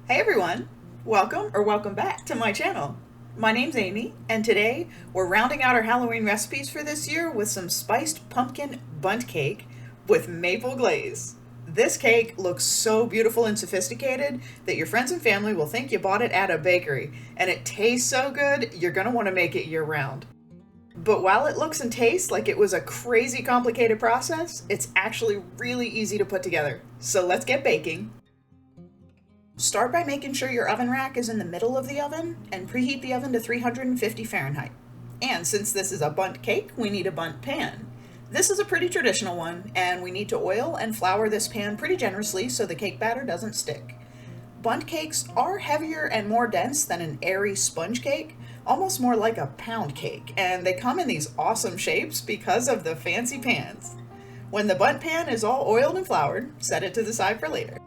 Hey everyone! Welcome back to my channel. My name's Amy, and today we're rounding out our Halloween recipes for this year with some spiced pumpkin bundt cake with maple glaze. This cake looks so beautiful and sophisticated that your friends and family will think you bought it at a bakery, and it tastes so good you're going to want to make it year round. But while it looks and tastes like it was a crazy complicated process, it's actually really easy to put together. So let's get baking. Start by making sure your oven rack is in the middle of the oven and preheat the oven to 350 Fahrenheit. And since this is a bundt cake, we need a bundt pan. This is a pretty traditional one, and we need to oil and flour this pan pretty generously so the cake batter doesn't stick. Bundt cakes are heavier and more dense than an airy sponge cake, almost more like a pound cake, and they come in these awesome shapes because of the fancy pans. When the bundt pan is all oiled and floured, set it to the side for later.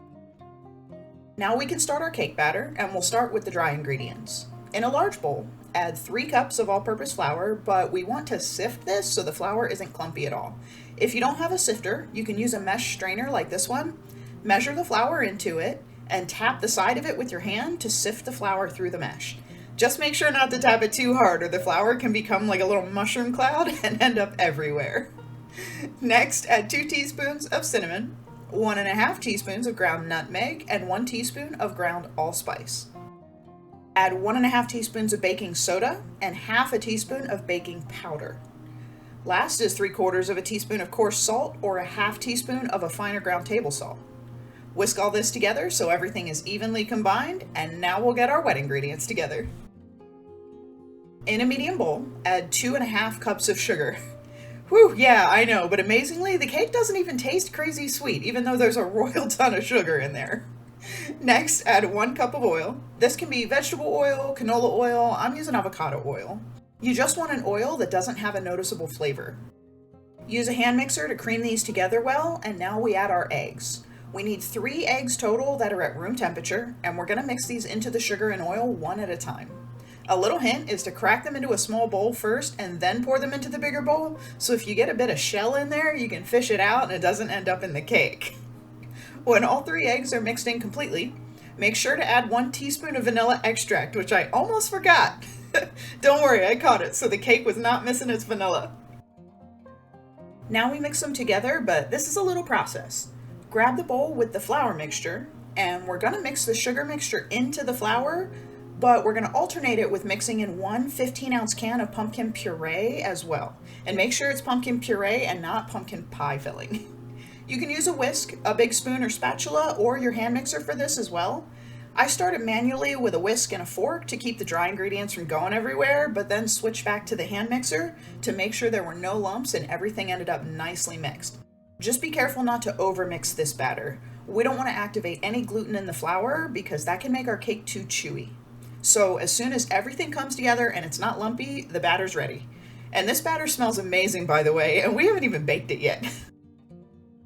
Now we can start our cake batter, and we'll start with the dry ingredients. In a large bowl, add 3 cups of all-purpose flour, but we want to sift this so the flour isn't clumpy at all. If you don't have a sifter, you can use a mesh strainer like this one. Measure the flour into it, and tap the side of it with your hand to sift the flour through the mesh. Just make sure not to tap it too hard, or the flour can become like a little mushroom cloud and end up everywhere. Next, add 2 teaspoons of cinnamon, 1.5 teaspoons of ground nutmeg, and 1 teaspoon of ground allspice. Add 1.5 teaspoons of baking soda and half a teaspoon of baking powder. Last is 3/4 teaspoon of coarse salt or a half teaspoon of a finer ground table salt. Whisk all this together so everything is evenly combined, and now we'll get our wet ingredients together. In a medium bowl, add 2.5 cups of sugar. Whew, yeah, I know, but amazingly, the cake doesn't even taste crazy sweet, even though there's a royal ton of sugar in there. Next, add 1 cup of oil. This can be vegetable oil, canola oil, I'm using avocado oil. You just want an oil that doesn't have a noticeable flavor. Use a hand mixer to cream these together well, and now we add our eggs. We need 3 eggs total that are at room temperature, and we're going to mix these into the sugar and oil one at a time. A little hint is to crack them into a small bowl first and then pour them into the bigger bowl, so if you get a bit of shell in there, you can fish it out and it doesn't end up in the cake. When all 3 eggs are mixed in completely, make sure to add 1 teaspoon of vanilla extract, which I almost forgot. Don't worry, I caught it, so the cake was not missing its vanilla. Now we mix them together, but this is a little process. Grab the bowl with the flour mixture, and we're going to mix the sugar mixture into the flour, but we're going to alternate it with mixing in 1 15-ounce can of pumpkin puree as well. And make sure it's pumpkin puree and not pumpkin pie filling. You can use a whisk, a big spoon or spatula, or your hand mixer for this as well. I started manually with a whisk and a fork to keep the dry ingredients from going everywhere, but then switched back to the hand mixer to make sure there were no lumps and everything ended up nicely mixed. Just be careful not to overmix this batter. We don't want to activate any gluten in the flour because that can make our cake too chewy. So as soon as everything comes together and it's not lumpy, the batter's ready. And this batter smells amazing, by the way, and we haven't even baked it yet.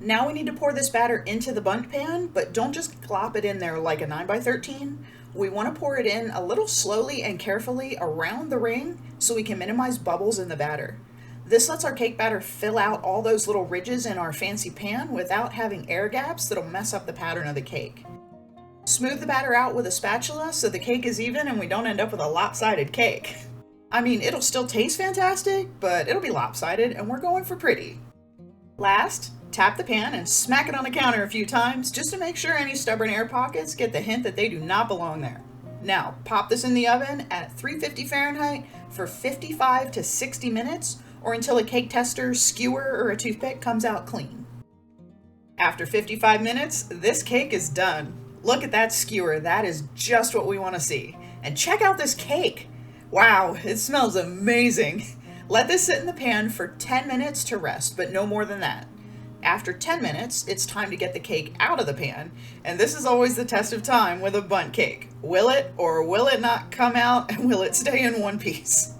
Now we need to pour this batter into the bundt pan, but don't just plop it in there like a 9x13. We want to pour it in a little slowly and carefully around the ring so we can minimize bubbles in the batter. This lets our cake batter fill out all those little ridges in our fancy pan without having air gaps that'll mess up the pattern of the cake. Smooth the batter out with a spatula so the cake is even and we don't end up with a lopsided cake. I mean, it'll still taste fantastic, but it'll be lopsided and we're going for pretty. Last, tap the pan and smack it on the counter a few times just to make sure any stubborn air pockets get the hint that they do not belong there. Now, pop this in the oven at 350 Fahrenheit for 55 to 60 minutes or until a cake tester, skewer, or a toothpick comes out clean. After 55 minutes, this cake is done. Look at that skewer, that is just what we want to see. And check out this cake! Wow, it smells amazing! Let this sit in the pan for 10 minutes to rest, but no more than that. After 10 minutes, it's time to get the cake out of the pan, and this is always the test of time with a bundt cake. Will it or will it not come out, and will it stay in one piece?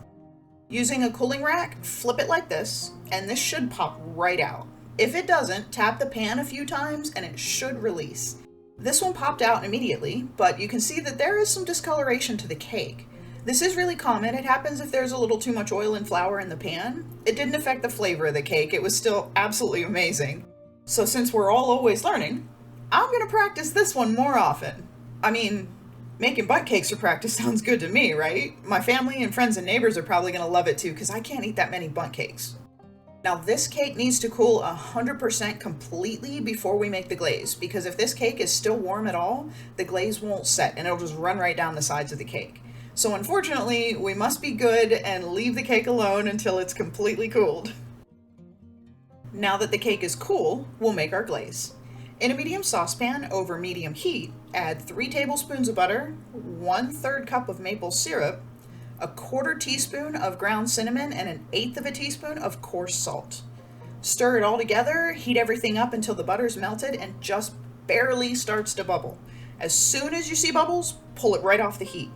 Using a cooling rack, flip it like this, and this should pop right out. If it doesn't, tap the pan a few times and it should release. This one popped out immediately, but you can see that there is some discoloration to the cake. This is really common. It happens if there's a little too much oil and flour in the pan. It didn't affect the flavor of the cake. It was still absolutely amazing. So since we're all always learning, I'm going to practice this one more often. I mean, Making bundt cakes for practice sounds good to me, right? My family and friends and neighbors are probably going to love it too because I can't eat that many bundt cakes. Now this cake needs to cool 100% completely before we make the glaze, because if this cake is still warm at all, the glaze won't set and it'll just run right down the sides of the cake. So unfortunately, we must be good and leave the cake alone until it's completely cooled. Now that the cake is cool, we'll make our glaze. In a medium saucepan over medium heat, add 3 tablespoons of butter, 1/3 cup of maple syrup, a 1/4 teaspoon of ground cinnamon, and 1/8 of a teaspoon of coarse salt. Stir it all together, heat everything up until the butter's melted and just barely starts to bubble. As soon as you see bubbles, pull it right off the heat.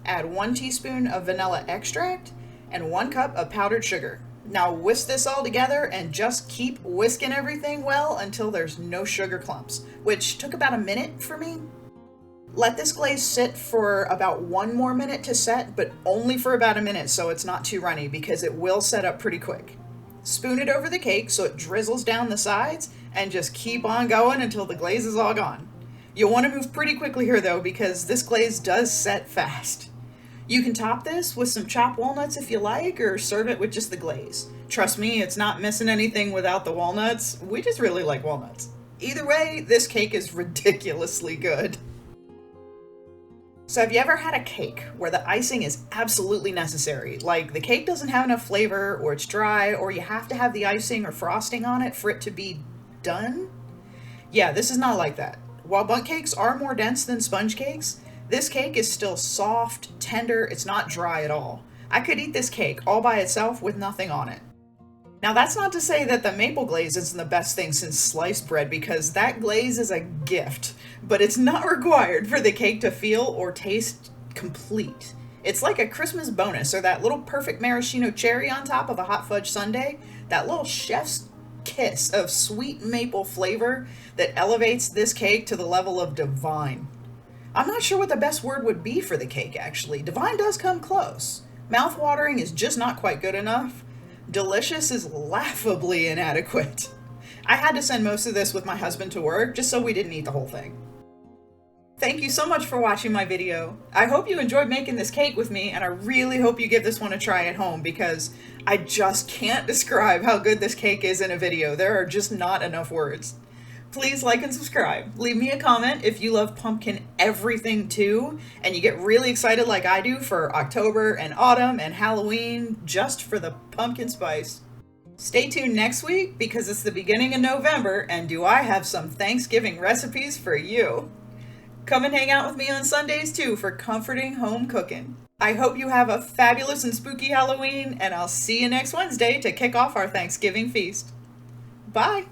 Add 1 teaspoon of vanilla extract and 1 cup of powdered sugar. Now whisk this all together and just keep whisking everything well until there's no sugar clumps, which took about a minute for me. Let this glaze sit for about 1 more minute to set, but only for about a minute so it's not too runny because it will set up pretty quick. Spoon it over the cake so it drizzles down the sides and just keep on going until the glaze is all gone. You'll want to move pretty quickly here though because this glaze does set fast. You can top this with some chopped walnuts if you like, or serve it with just the glaze. Trust me, it's not missing anything without the walnuts. We just really like walnuts. Either way, this cake is ridiculously good. So have you ever had a cake where the icing is absolutely necessary? Like the cake doesn't have enough flavor, or it's dry, or you have to have the icing or frosting on it for it to be done? Yeah, this is not like that. While bundt cakes are more dense than sponge cakes, this cake is still soft, tender, it's not dry at all. I could eat this cake all by itself with nothing on it. Now that's not to say that the maple glaze isn't the best thing since sliced bread, because that glaze is a gift, but it's not required for the cake to feel or taste complete. It's like a Christmas bonus, or that little perfect maraschino cherry on top of a hot fudge sundae, that little chef's kiss of sweet maple flavor that elevates this cake to the level of divine. I'm not sure what the best word would be for the cake actually. Divine does come close. Mouth-watering is just not quite good enough. Delicious is laughably inadequate. I had to send most of this with my husband to work just so we didn't eat the whole thing. Thank you so much for watching my video. I hope you enjoyed making this cake with me, and I really hope you give this one a try at home because I just can't describe how good this cake is in a video. There are just not enough words. Please like and subscribe. Leave me a comment if you love pumpkin everything too, and you get really excited like I do for October and autumn and Halloween just for the pumpkin spice. Stay tuned next week because it's the beginning of November, and do I have some Thanksgiving recipes for you. Come and hang out with me on Sundays too for comforting home cooking. I hope you have a fabulous and spooky Halloween, and I'll see you next Wednesday to kick off our Thanksgiving feast. Bye!